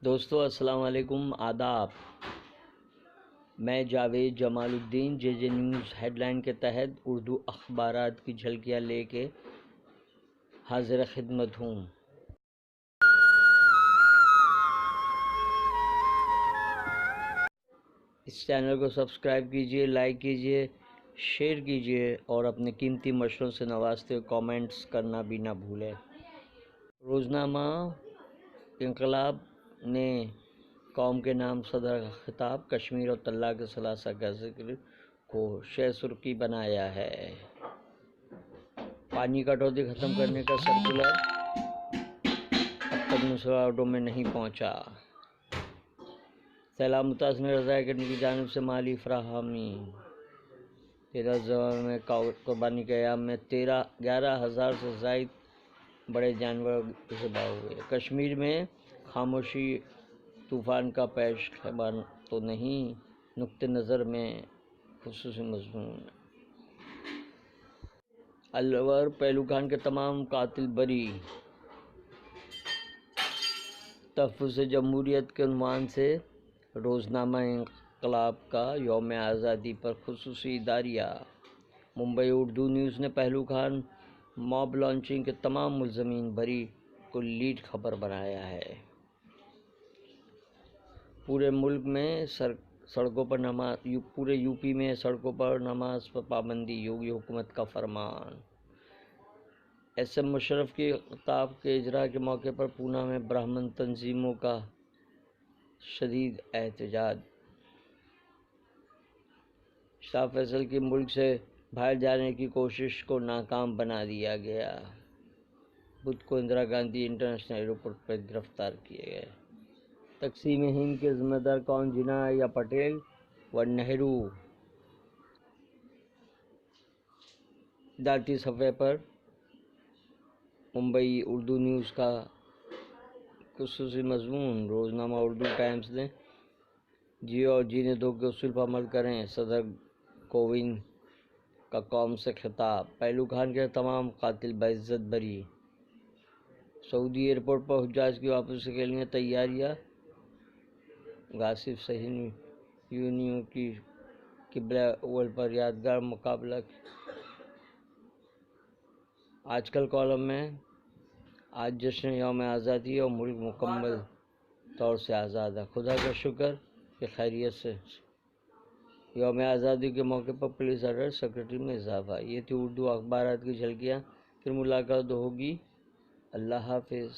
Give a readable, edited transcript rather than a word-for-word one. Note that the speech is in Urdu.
دوستو السلام علیکم، آداب۔ میں جاوید جمال الدین جے جے نیوز ہیڈ لائن کے تحت اردو اخبارات کی جھلکیاں لے کے حاضر خدمت ہوں۔ اس چینل کو سبسکرائب کیجیے، لائک کیجیے، شیئر کیجیے اور اپنے قیمتی مشوروں سے نوازتے ہوئے کامنٹس کرنا بھی نہ بھولیں۔ روزنامہ انقلاب نے قوم کے نام صدر کا خطاب، کشمیر اور طلاق ثلاثہ کا ذکر کو شہ سرخی بنایا ہے۔ پانی کٹوتی ختم کرنے کا سرکولر اب تک مسافروں میں نہیں پہنچا۔ سیلاب متاثرین رضاء کرنے کی جانب سے مالی فراہمی۔ 13 ضلعوں میں قربانی کے ایام میں 11,000 سے زائد بڑے جانور ذبح ہوئے۔ کشمیر میں خاموشی طوفان کا پیش خبر تو نہیں، نقطہ نظر میں خصوصی مضمون۔ الور پہلو خان کے تمام قاتل بری۔ تحفظ جمہوریت کے عنوان سے روزنامہ انقلاب کا یوم آزادی پر خصوصی اداریہ۔ ممبئی اردو نیوز نے پہلو خان موب لنچنگ کے تمام ملزمین بری کو لیڈ خبر بنایا ہے۔ پورے یو پی میں سڑکوں پر نماز پر پابندی، یوگی حکومت کا فرمان۔ ایس ایم مشرف کی خطاب کے اجراء کے موقع پر پونا میں برہمن تنظیموں کا شدید احتجاج۔ شاہ فیصل کی ملک سے باہر جانے کی کوشش کو ناکام بنا دیا گیا۔ بدھ کو اندرا گاندھی انٹرنیشنل ایئرپورٹ پر گرفتار کیے گئے۔ تقسیم ہند کے ذمہ دار کون، جناح یا پٹیل و نہرو؟ ادارتی صفحے پر ممبئی اردو نیوز کا خصوصی مضمون۔ روزنامہ اردو ٹائمز نے جیو اور جینے دو کے اصول پر عمل کریں، صدر کووند کا قوم سے خطاب۔ پہلو خان کے تمام قاتل باعزت بری۔ سعودی ایئرپورٹ پر حجاج کی واپسی کے لیے تیاریاں۔ غاصب صہیونیوں کی قبلہ اول پر یادگار مقابلہ۔ آج کل کالم میں آج جشن یوم آزادی اور ملک مکمل طور سے آزاد ہے، خدا کا شکر کہ خیریت سے۔ یوم آزادی کے موقع پر پولیس الرٹ، سیکورٹی میں اضافہ۔ یہ تھی اردو اخبارات کی جھلکیاں، پھر ملاقات ہوگی۔ اللہ حافظ۔